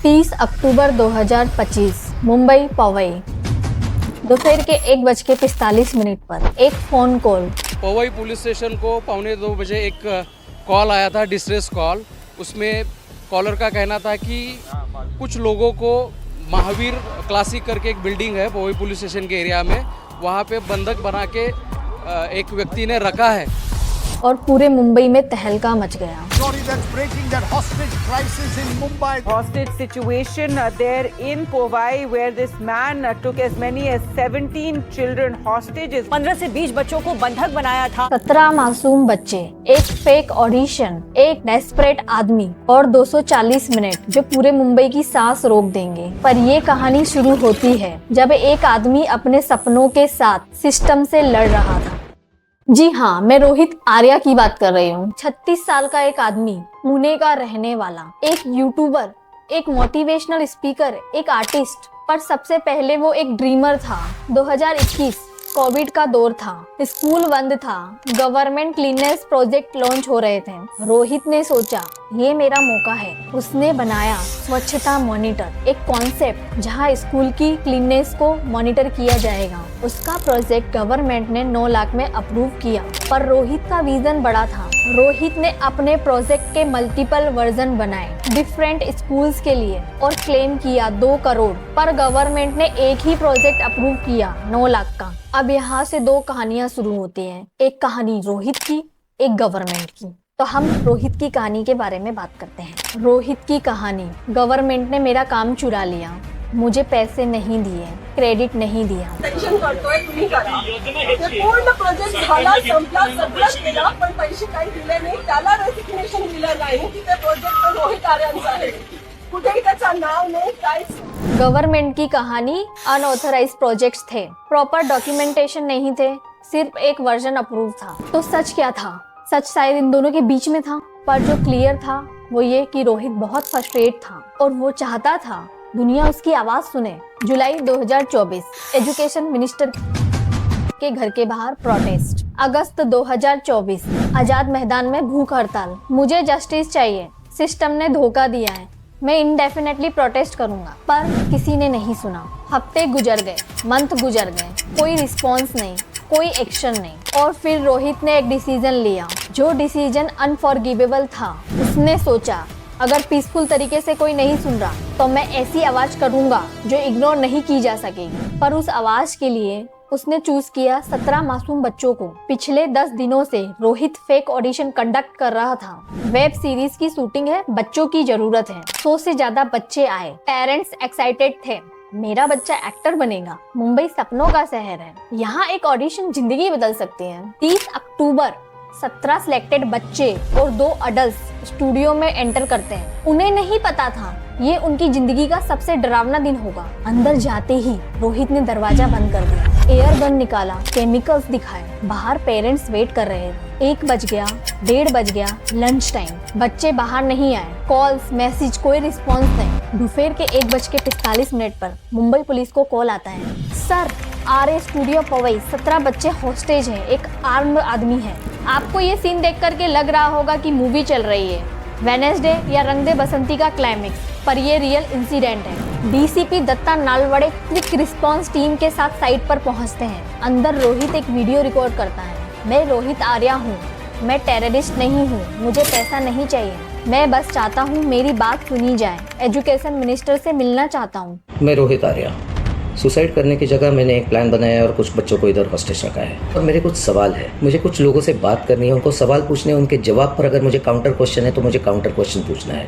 30 अक्टूबर 2025 मुंबई पवई दोपहर के 1:45 पर एक phone call. Powai police station को 1:45 एक कॉल आया था, डिस्ट्रेस कॉल। उसमें कॉलर का कहना था कि कुछ लोगों को महावीर क्लासिक करके एक बिल्डिंग है पवई पुलिस स्टेशन के एरिया में, वहाँ पे बंधक बना के एक व्यक्ति ने रखा है और पूरे मुंबई में तहलका मच गया। Hostage situation there in Powai where this man took as many as 17 children hostages. 15 से 20 बच्चों को बंधक बनाया था। 17 मासूम बच्चे, एक फेक ऑडिशन, एक डेस्परेट आदमी और 240 मिनट जो पूरे मुंबई की सांस रोक देंगे। पर ये कहानी शुरू होती है जब एक आदमी अपने सपनों के साथ सिस्टम से लड़ रहा था। जी हाँ, मैं रोहित आर्या की बात कर रही हूँ। 36 साल का एक आदमी, पुणे का रहने वाला, एक यूट्यूबर, एक मोटिवेशनल स्पीकर, एक आर्टिस्ट, पर सबसे पहले वो एक ड्रीमर था। 2021 कोविड का दौर था, स्कूल बंद था, गवर्नमेंट क्लीननेस प्रोजेक्ट लॉन्च हो रहे थे। रोहित ने सोचा ये मेरा मौका है। उसने बनाया स्वच्छता मॉनिटर, एक कॉन्सेप्ट जहां स्कूल की क्लीननेस को मॉनिटर किया जाएगा। उसका प्रोजेक्ट गवर्नमेंट ने 9 लाख में अप्रूव किया, पर रोहित का विजन बड़ा था। रोहित ने अपने प्रोजेक्ट के मल्टीपल वर्जन बनाए डिफरेंट स्कूल्स के लिए और क्लेम किया 2 करोड़, पर गवर्नमेंट ने एक ही प्रोजेक्ट अप्रूव किया 9 लाख का। अब यहाँ से 2 कहानियाँ शुरू होती हैं, एक कहानी रोहित की, एक गवर्नमेंट की। तो हम रोहित की कहानी के बारे में बात करते हैं। रोहित की कहानी। गवर्नमेंट ने मेरा काम चुरा लिया, मुझे पैसे नहीं दिए, क्रेडिट नहीं दिया। टेन्शन करतोय तुम्ही करा। ते पूर्ण प्रोजेक्ट झाला, संपला, सगळं केलं, पण पैसे काही दिले नाही। त्याला रेसिग्नेशन दिलं नाही की ते प्रोजेक्ट रोहित आर्यांचं आहे, कुठेही त्याचं नाव नाही, काहीच। गवर्नमेंट की कहानी। अनऑथराइज्ड प्रोजेक्ट्स थे, प्रॉपर डॉक्यूमेंटेशन नहीं थे, सिर्फ एक वर्जन अप्रूव था। तो सच क्या था? सच शायद इन दोनों के बीच में था, पर जो क्लियर था वो ये कि रोहित बहुत फ्रस्ट्रेट था और वो चाहता था दुनिया उसकी आवाज सुने। जुलाई 2024 एजुकेशन मिनिस्टर के घर के बाहर प्रोटेस्ट। अगस्त 2024 आजाद मैदान में भूख हड़ताल। मुझे जस्टिस चाहिए, सिस्टम ने धोखा दिया है, मैं इंडेफिनेटली प्रोटेस्ट करूंगा। पर किसी ने नहीं सुना। हफ्ते गुजर गए, मंथ गुजर गए, कोई रिस्पॉन्स नहीं, कोई एक्शन नहीं। और फिर रोहित ने एक डिसीजन लिया, जो डिसीजन अनफॉरगिवेबल था। उसने सोचा अगर पीसफुल तरीके से कोई नहीं सुन रहा तो मैं ऐसी आवाज करूंगा जो इग्नोर नहीं की जा सकेगी। पर उस आवाज के लिए उसने चूज किया 17 मासूम बच्चों को। पिछले 10 दिनों से रोहित फेक ऑडिशन कंडक्ट कर रहा था। वेब सीरीज की शूटिंग है, बच्चों की जरूरत है। 100 से ज्यादा बच्चे आए, पेरेंट्स एक्साइटेड थे, मेरा बच्चा एक्टर बनेगा। मुंबई सपनों का शहर है, यहाँ एक ऑडिशन जिंदगी बदल सकती है। 30 अक्टूबर 17 सिलेक्टेड बच्चे और 2 अडल्ट स्टूडियो में एंटर करते हैं। उन्हें नहीं पता था ये उनकी जिंदगी का सबसे डरावना दिन होगा। अंदर जाते ही रोहित ने दरवाजा बंद कर दिया, एयर गन निकाला, केमिकल्स दिखाए। बाहर पेरेंट्स वेट कर रहे थे। 1 बज गया, 1:30 बज गया, लंच टाइम। बच्चे बाहर नहीं आए, कॉल्स मैसेज कोई रिस्पॉन्स नहीं। दोपहर के 1:45 पर मुंबई पुलिस को कॉल आता है, सर आरए स्टूडियो पवई 17 बच्चे हॉस्टेज हैं, एक आर्म्ड आदमी है। आपको ये सीन देख करके लग रहा होगा कि मूवी चल रही है, वेडनेसडे या रंग दे बसंती का क्लाइमेक्स, पर ये रियल इंसिडेंट है। DCP Datta Nalawade quick response team के साथ साइट पर पहुंचते हैं। अंदर रोहित एक वीडियो रिकॉर्ड करता है, मैं रोहित आर्या हूँ, मैं टेररिस्ट नहीं हूँ, मुझे पैसा नहीं चाहिए, मैं बस चाहता हूँ मेरी बात सुनी जाए, एजुकेशन मिनिस्टर से मिलना चाहता हूँ। मैं रोहित आर्या, सुसाइड करने की जगह मैंने एक प्लान बनाया और कुछ बच्चों को इधर हॉस्टेज रखा है। और मेरे कुछ सवाल है, मुझे कुछ लोगों से बात करनी है, उनको सवाल पूछने, उनके जवाब पर अगर मुझे काउंटर क्वेश्चन है तो मुझे काउंटर क्वेश्चन पूछना है,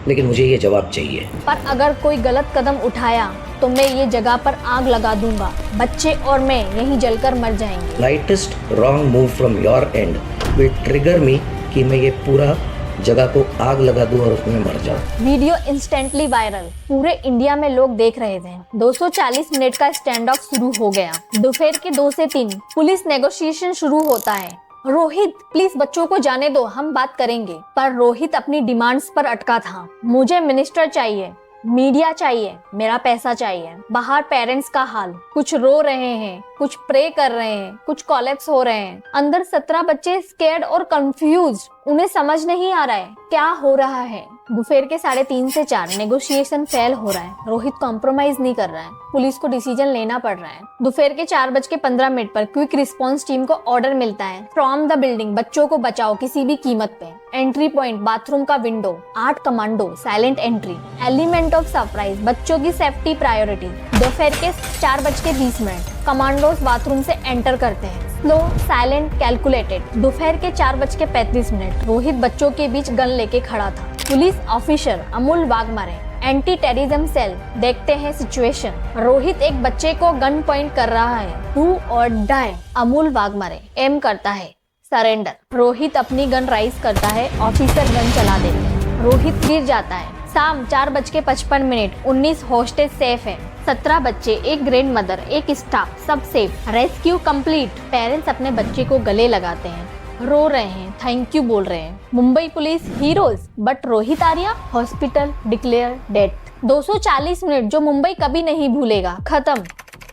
लेकिन मुझे ये जवाब चाहिए। पर अगर कोई गलत कदम उठाया तो मैं ये जगह पर आग लगा दूंगा, बच्चे और मैं यहीं जलकर मर जाएंगे। Slightest wrong move from your end will trigger me कि मैं ये पूरा जगह को आग लगा दूं और उसमें मर जाऊं। वीडियो इंस्टेंटली वायरल, पूरे इंडिया में लोग देख रहे थे। 240 मिनट का स्टैंड ऑफ शुरू हो गया। दोपहर के 2 से 3 पुलिस नेगोशिएशन शुरू होता है। रोहित प्लीज बच्चों को जाने दो, हम बात करेंगे। पर रोहित अपनी डिमांड्स पर अटका था। मुझे मिनिस्टर चाहिए, मीडिया चाहिए, मेरा पैसा चाहिए। बाहर पेरेंट्स का हाल, कुछ रो रहे हैं, कुछ प्रे कर रहे हैं, कुछ कोलैप्स हो रहे हैं। अंदर 17 बच्चे स्कैर्ड और कंफ्यूज, उन्हें समझ नहीं आ रहा है क्या हो रहा है। दोपहर के 3:30 से 4 नेगोशिएशन फेल हो रहा है। रोहित कॉम्प्रोमाइज नहीं कर रहा है, पुलिस को डिसीजन लेना पड़ रहा है। दोपहर के 4:15 पर क्विक रिस्पांस टीम को ऑर्डर मिलता है, फ्रॉम द बिल्डिंग बच्चों को बचाओ किसी भी कीमत पे। एंट्री पॉइंट बाथरूम का window, 8 commando, silent entry, element of surprise, बच्चों की सेफ्टी प्रायोरिटी। दोपहर के 4:20 कमांडोज बाथरूम से एंटर करते हैं, स्लो, साइलेंट, कैलकुलेटेड। दोपहर के 4:35 रोहित बच्चों के बीच गन लेके खड़ा था। Police officer Amul Waghmare, anti terrorism cell देखते हैं सिचुएशन। रोहित एक बच्चे को गन पॉइंट कर रहा है, डू और डाई। अमूल वाघमारे एम करता है, सरेंडर। रोहित अपनी गन राइज करता है, ऑफिसर गन चला देते हैं। रोहित गिर जाता है। शाम 4:55, 19 होस्टेज सेफ है, 17 बच्चे, एक ग्रैंड मदर, एक स्टाफ, सब सेफ। Rescue complete. पेरेंट्स अपने बच्चे को गले लगाते हैं, रो रहे हैं, थैंक यू बोल रहे हैं। Mumbai police heroes, but Rohit Arya hospital declare death. 240 minute जो मुंबई कभी नहीं भूलेगा, खत्म।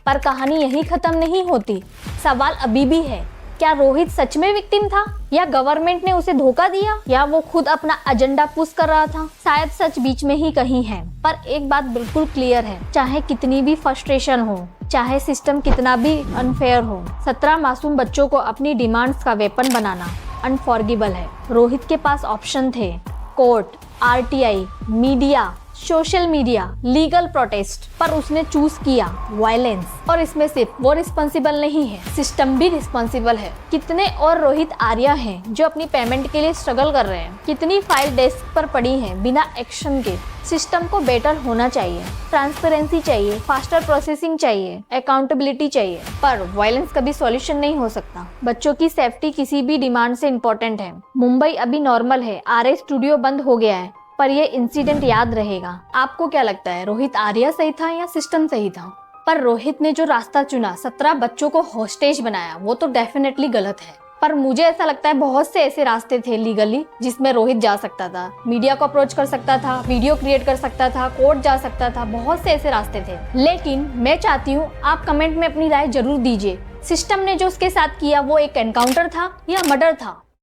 पर कहानी यही खत्म नहीं होती। सवाल अभी भी है, क्या रोहित सच में विक्टिम था या गवर्नमेंट ने उसे धोखा दिया, या वो खुद अपना एजेंडा पुश कर रहा था। शायद सच बीच में ही कहीं है। पर एक बात बिल्कुल क्लियर है, चाहे कितनी भी फ्रस्ट्रेशन हो, चाहे सिस्टम कितना भी अनफेयर हो, 17 मासूम बच्चों को अपनी डिमांड्स का वेपन बनाना अनफॉरगिबल है। रोहित के पास ऑप्शन थे, court, RTI, media, social media, legal protest, पर उसने चूज किया वायलेंस। और इसमें सिर्फ वो रिस्पॉन्सिबल नहीं है, सिस्टम भी रिस्पॉन्सिबल है। कितने और रोहित आर्या हैं जो अपनी पेमेंट के लिए स्ट्रगल कर रहे हैं, कितनी फाइल डेस्क पर पड़ी हैं बिना एक्शन के। सिस्टम को बेटर होना चाहिए, ट्रांसपेरेंसी चाहिए, फास्टर प्रोसेसिंग चाहिए, अकाउंटेबिलिटी चाहिए, पर वायलेंस कभी सॉल्यूशन नहीं हो सकता। बच्चों की सेफ्टी किसी भी डिमांड से इम्पोर्टेंट है। मुंबई अभी नॉर्मल है, आरए स्टूडियो बंद हो गया है, पर ये इंसिडेंट याद रहेगा। आपको क्या लगता है, रोहित आर्या सही था या सिस्टम सही था? पर रोहित ने जो रास्ता चुना, 17 बच्चों को होस्टेज बनाया, वो तो डेफिनेटली गलत है। पर मुझे ऐसा लगता है बहुत से ऐसे रास्ते थे लीगली जिसमें रोहित जा सकता था। मीडिया को अप्रोच कर सकता था, वीडियो क्रिएट कर सकता था, कोर्ट जा सकता था, बहुत से ऐसे रास्ते थे। लेकिन मैं चाहती हूँ आप कमेंट में अपनी राय जरूर दीजिए। सिस्टम ने जो उसके साथ किया वो एक एनकाउंटर था या मर्डर था?